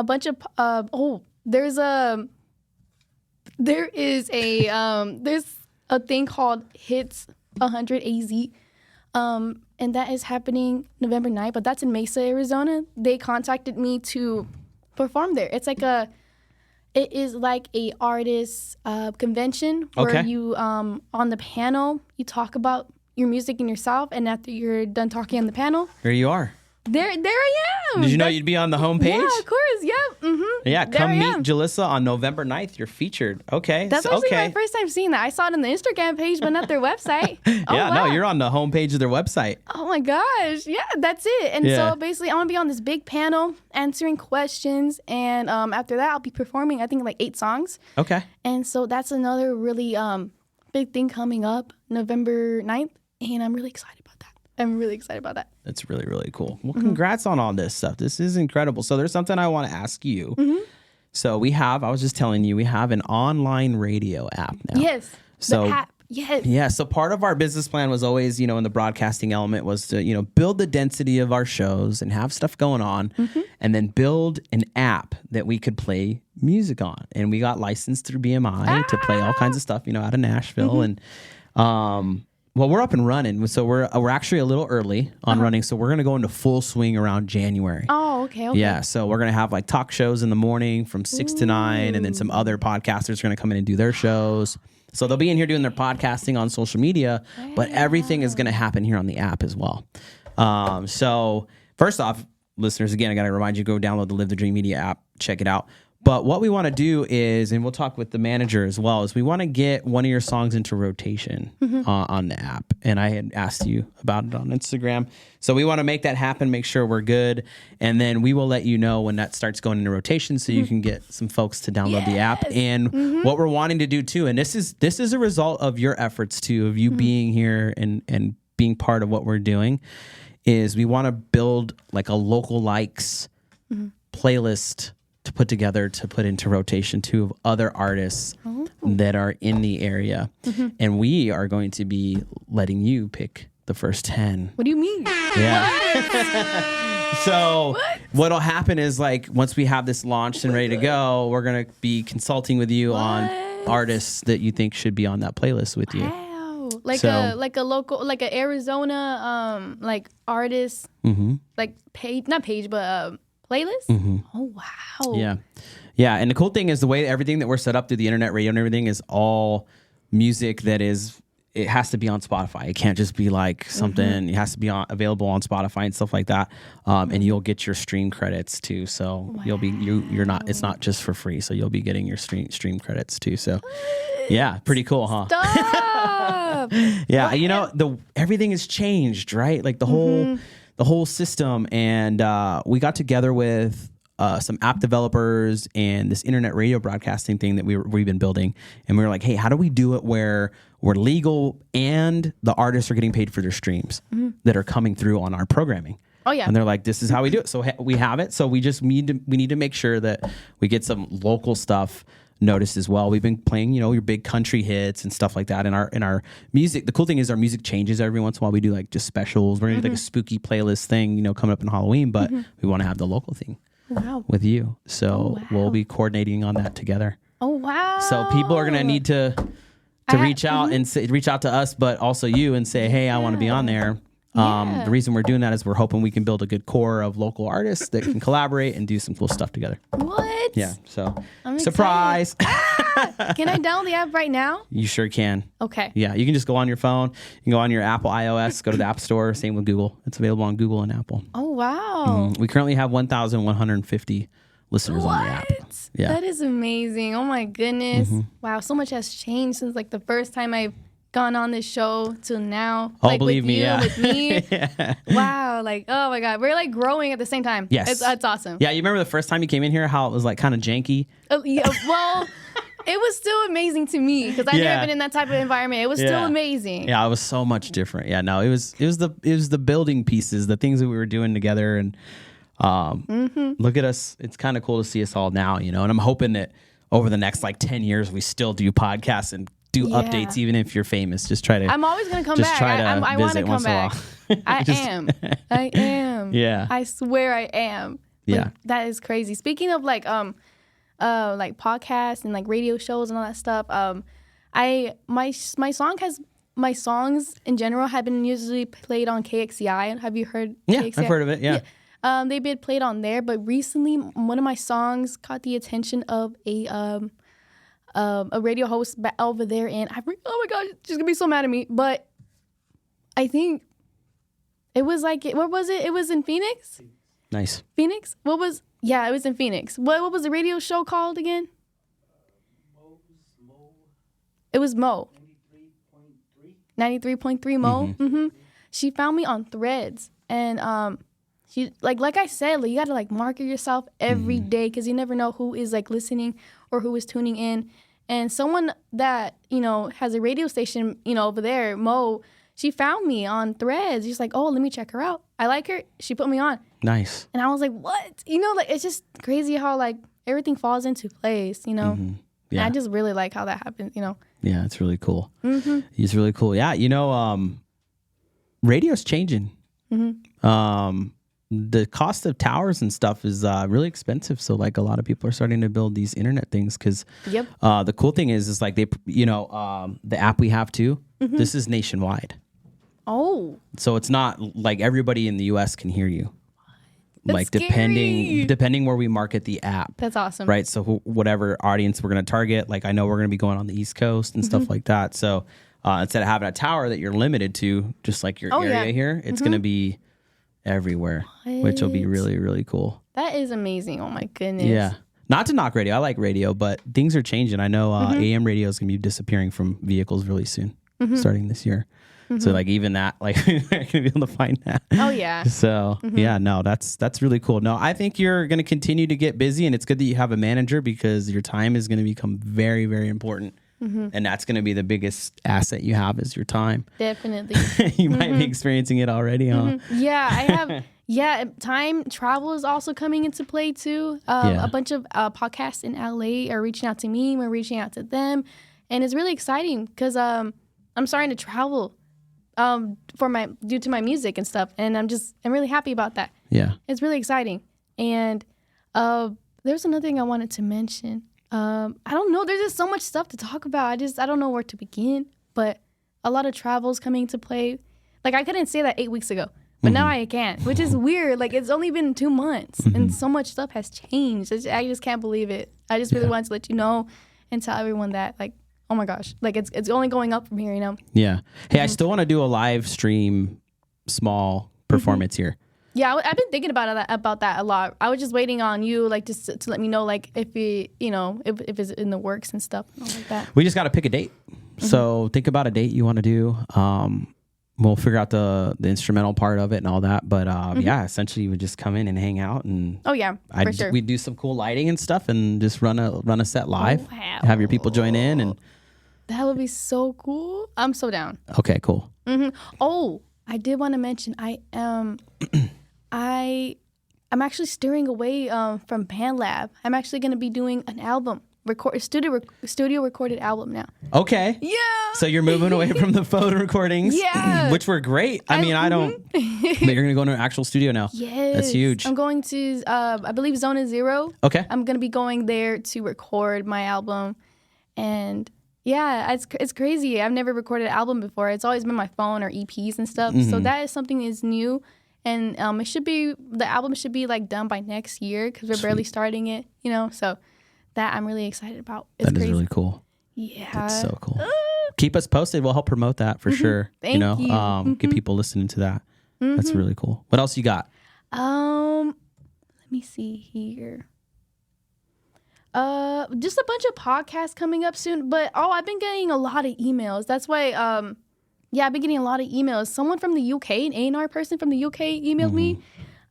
bunch of there's a thing called Hits 100 AZ, and that is happening November 9th, but that's in Mesa, Arizona. They contacted me to perform there. It is like a artist convention where you on the panel you talk about your music and yourself, and after you're done talking on the panel, there you are. There I am. Did you know you'd be on the homepage? Yeah, of course. Yeah. Yeah, come meet Julissa on November 9th. You're featured. Okay. That's actually my first time seeing that. I saw it on the Instagram page, but not their website. No, you're on the homepage of their website. Oh my gosh. Yeah, that's it. And so basically I want to be on this big panel answering questions, and after that I'll be performing I think like 8 songs. Okay. And so that's another really big thing coming up November 9th, and I'm really excited about that. That's really, really cool. Well, congrats on all this stuff. This is incredible. So there's something I want to ask you. So I was just telling you, we have an online radio app now. Yes. So, the app. Yes. Yeah. So part of our business plan was always, in the broadcasting element was to, build the density of our shows and have stuff going on, and then build an app that we could play music on. And we got licensed through BMI to play all kinds of stuff, out of Nashville. And, well, we're up and running, so we're actually a little early on running, so we're going to go into full swing around January. Oh, okay. Yeah, so we're going to have like talk shows in the morning from 6 to 9, and then some other podcasters are going to come in and do their shows. So they'll be in here doing their podcasting on social media, but everything is going to happen here on the app as well. So first off, listeners, again, I got to remind you, go download the Live the Dream Media app, check it out. But what we want to do is, and we'll talk with the manager as well, is we want to get one of your songs into rotation on the app. And I had asked you about it on Instagram. So we want to make that happen, make sure we're good. And then we will let you know when that starts going into rotation so you can get some folks to download the app. And what we're wanting to do too, and this is a result of your efforts too, of you being here and being part of what we're doing, is we want to build like a local likes playlist to put together to put into rotation too of other artists that are in the area. And we are going to be letting you pick the first 10. What do you mean? Yeah. So what'll happen is, like, once we have this launched and ready to go, we're going to be consulting with you on artists that you think should be on that playlist with you. Wow. Like a local, like an Arizona like artist, like page, not page, but playlist? Oh, wow. Yeah. Yeah. And the cool thing is the way everything that we're set up through the internet radio and everything is all music that it has to be on Spotify. It can't just be like something, it has to be available on Spotify and stuff like that. And you'll get your stream credits too. So you'll be, you're not, it's not just for free. So you'll be getting your stream credits too. So yeah, pretty cool, huh? Stop. Yeah. Everything has changed, right? Like the whole system, and we got together with some app developers and this internet radio broadcasting thing that we've been building, and we were like, hey, how do we do it where we're legal and the artists are getting paid for their streams that are coming through on our programming? Oh yeah. And they're like, this is how we do it. So we have it. So we need to make sure that we get some local stuff noticed as well. We've been playing, your big country hits and stuff like that in our music. The cool thing is our music changes every once in a while. We do like just specials. We're gonna do like a spooky playlist thing, coming up in Halloween, but we want to have the local thing with you. So we'll be coordinating on that together. Oh wow. So people are gonna need to reach out and reach out to us, but also you and say, hey, I want to be on there. The reason we're doing that is we're hoping we can build a good core of local artists that can collaborate and do some cool stuff together. What? Yeah. So I'm surprise. Can I download the app right now? You sure can. Okay. Yeah. You can just go on your phone. You can go on your Apple iOS, go to the App Store. Same with Google. It's available on Google and Apple. Oh, wow. We currently have 1,150 listeners on the app. Yeah. That is amazing. Oh my goodness. Wow. So much has changed since like the first time I've gone on this show till now. Oh, like, believe with me, you, yeah. with me. Yeah. Wow, like, oh my God. We're like growing at the same time. Yes. That's awesome. Yeah, you remember the first time you came in here, how it was like kind of janky? Yeah, well, it was still amazing to me because I've never been in that type of environment. It was still amazing. Yeah, it was so much different. Yeah, no, it was the building pieces, the things that we were doing together, and look at us. It's kind of cool to see us all now, and I'm hoping that over the next like 10 years we still do podcasts and do updates, even if you're famous. Just try to. I'm always gonna come just back. Try to I want to visit come once back. in a while. I am. Yeah. I swear I am. Like, Yeah. that is crazy. Speaking of like podcasts and like radio shows and all that stuff, my songs in general have been usually played on KXCI. Have you heard? Yeah, KXCI? I've heard of it. Yeah. They've been played on there, but recently one of my songs caught the attention of a radio host over there, and oh my God, she's gonna be so mad at me. But I think it was like, where was it? It was in Phoenix. Nice. Phoenix? It was in Phoenix. What was the radio show called again? It was Mo. 93.3 Mo. Mm-hmm. She found me on Threads, and she like I said, you gotta like market yourself every day because you never know who is like listening or who is tuning in. And someone that has a radio station over there, Mo, she found me on Threads. She's like, oh, let me check her out. I like her. She put me on. Nice. And I was like, what? Like it's just crazy how like everything falls into place. Yeah. And I just really like how that happens. Yeah, it's really cool. It's really cool. Yeah, radio's changing. The cost of towers and stuff is really expensive. So like a lot of people are starting to build these internet things because the cool thing is like they, the app we have too, this is nationwide. Oh. So it's not like everybody in the US can hear you. That's like scary. depending where we market the app. That's awesome. Right. So whatever audience we're going to target, like I know we're going to be going on the East Coast and stuff like that. So instead of having a tower that you're limited to, just like your area here, it's going to be everywhere, which will be really, really cool. That is amazing. Oh my goodness. Yeah. Not to knock radio. I like radio, but things are changing. I know AM radio is going to be disappearing from vehicles really soon, starting this year. So like even that, like we're going to be able to find that. Oh yeah. So yeah, no, that's really cool. No, I think you're going to continue to get busy, and it's good that you have a manager because your time is going to become very, very important. And that's going to be the biggest asset you have is your time. Definitely. You might be experiencing it already, huh? Yeah, I have. Yeah, time travel is also coming into play too. A bunch of podcasts in LA are reaching out to me. We're reaching out to them, and it's really exciting because I'm starting to travel due to my music and stuff, and I'm really happy about that. Yeah, it's really exciting. And there's another thing I wanted to mention. I don't know. There's just so much stuff to talk about. I don't know where to begin. But a lot of travel's coming to play. Like I couldn't say that 8 weeks ago, but now I can, which is weird. Like it's only been 2 months, and so much stuff has changed. I just can't believe it. I just really wanted to let you know and tell everyone that, like, oh my gosh, like it's only going up from here, Yeah. Hey, I still want to do a live stream, small performance here. Yeah, I've been thinking about that a lot. I was just waiting on you, like, just to let me know, like, if if it's in the works and stuff, and all like that. We just got to pick a date. So think about a date you want to do. We'll figure out the instrumental part of it and all that. But yeah, essentially, you would just come in and hang out, and for sure. We'd do some cool lighting and stuff, and just run a set live. Oh, wow. Have your people join in, and that would be so cool. I'm so down. Okay, cool. Oh, I did want to mention I am I'm actually steering away from Band Lab. I'm actually going to be doing an album, studio recorded album now. Okay. Yeah. So you're moving away from the phone recordings, yeah, which were great. I mean, I don't. But you're going to go into an actual studio now. Yes. That's huge. I'm going to, I believe, Zona Zero. Okay. I'm going to be going there to record my album. And yeah, it's crazy. I've never recorded an album before. It's always been my phone or EPs and stuff. So that is something that's new. And the album should be like done by next year because we're barely starting it, so that I'm really excited about. It's crazy. Is really cool. Yeah. That's so cool. Keep us posted. We'll help promote that for sure. Thank you. Get people listening to that. That's really cool. What else you got? Let me see here. Just a bunch of podcasts coming up soon, but I've been getting a lot of emails. That's why I've been getting a lot of emails. Someone from the UK, an A&R person from the UK emailed me.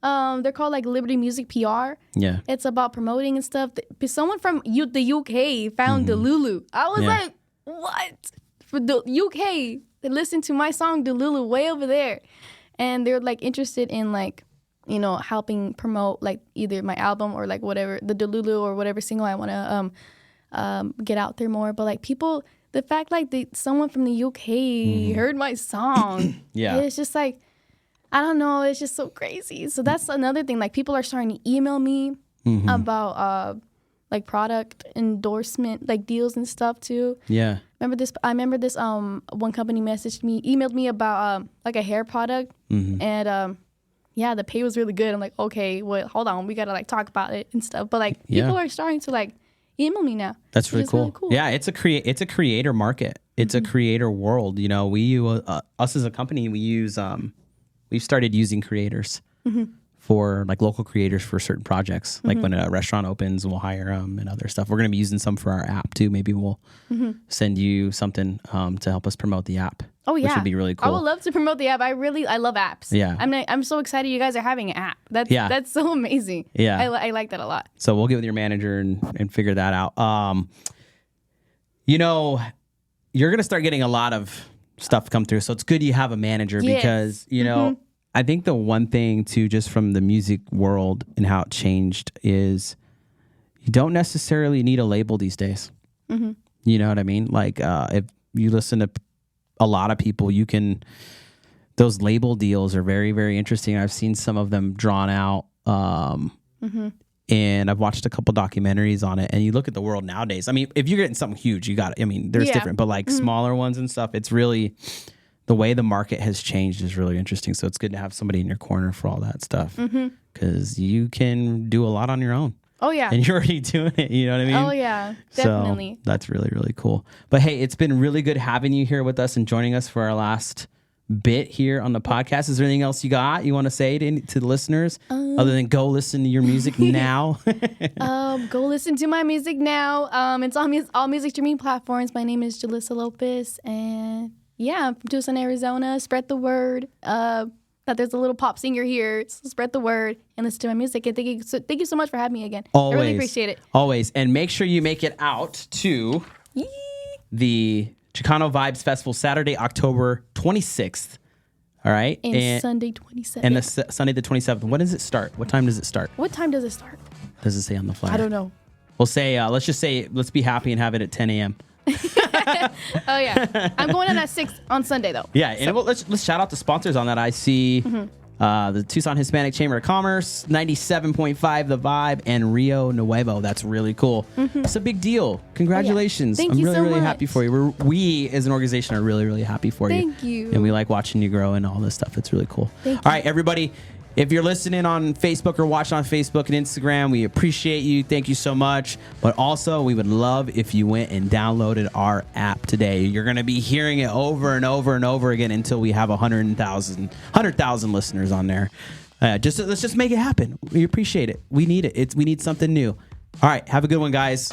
They're called like Liberty Music PR. Yeah. It's about promoting and stuff. Someone from the UK found Delulu. I was like, what? For the UK, they listened to my song Delulu way over there. And they're like interested in like, helping promote like either my album or like whatever, the Delulu or whatever single I want to get out there more. But like people, the fact like someone from the UK heard my song, it's just like, I don't know, it's just so crazy. So that's another thing. Like people are starting to email me about like product endorsement, like deals and stuff too. Yeah. I remember this one company emailed me about like a hair product and the pay was really good. I'm like, okay, well, hold on, we gotta like talk about it and stuff. But like people are starting to like email me now. That's really cool. Yeah, it's a creator market. It's a creator world. Us as a company, we've started using creators for like local creators for certain projects. Like when a restaurant opens, we'll hire them and other stuff. We're going to be using some for our app too. Maybe we'll send you something to help us promote the app. Oh yeah, which would be really cool. I would love to promote the app. I love apps. Yeah, I'm so excited you guys are having an app. That's so amazing. Yeah, I like that a lot. So we'll get with your manager and figure that out. You're gonna start getting a lot of stuff come through. So it's good you have a manager because I think the one thing too, just from the music world and how it changed, is you don't necessarily need a label these days. You know what I mean? Like if you listen to a lot of people, those label deals are very, very interesting. I've seen some of them drawn out. And I've watched a couple documentaries on it, and you look at the world nowadays. I mean, if you're getting something huge, you got it. I mean, there's different, but like smaller ones and stuff, it's really, the way the market has changed is really interesting. So it's good to have somebody in your corner for all that stuff because you can do a lot on your own. Oh, yeah. And you're already doing it. You know what I mean? Oh, yeah. Definitely. So that's really, really cool. But hey, it's been really good having you here with us and joining us for our last bit here on the podcast. Is there anything else you want to say to the listeners other than go listen to your music now? Go listen to my music now. It's on all music streaming platforms. My name is Julissa Lopez, and I'm from Tucson, Arizona. Spread the word that there's a little pop singer here. So spread the word and listen to my music. And thank you so much for having me again. Always. I really appreciate it. Always. And make sure you make it out to the Chicano Vibes Festival, Saturday, October 26th. All right? And Sunday 27th. And Sunday the 27th. When does it start? What time does it start? What time does it start? Does it say on the flyer? I don't know. We'll say, let's be happy and have it at 10 a.m. Oh, yeah. I'm going in at 6 on Sunday, though. Yeah. And let's shout out the sponsors on that. I see the Tucson Hispanic Chamber of Commerce, 97.5 The Vibe, and Rio Nuevo. That's really cool. It's a big deal. Congratulations. Thank you so much. I'm really, really happy for you. We as an organization are really, really happy for you. Thank you. And we like watching you grow and all this stuff. It's really cool. Thank you. All right, everybody. If you're listening on Facebook or watching on Facebook and Instagram, we appreciate you. Thank you so much. But also, we would love if you went and downloaded our app today. You're going to be hearing it over and over and over again until we have 100,000 listeners on there. Let's just make it happen. We appreciate it. We need it. We need something new. All right. Have a good one, guys.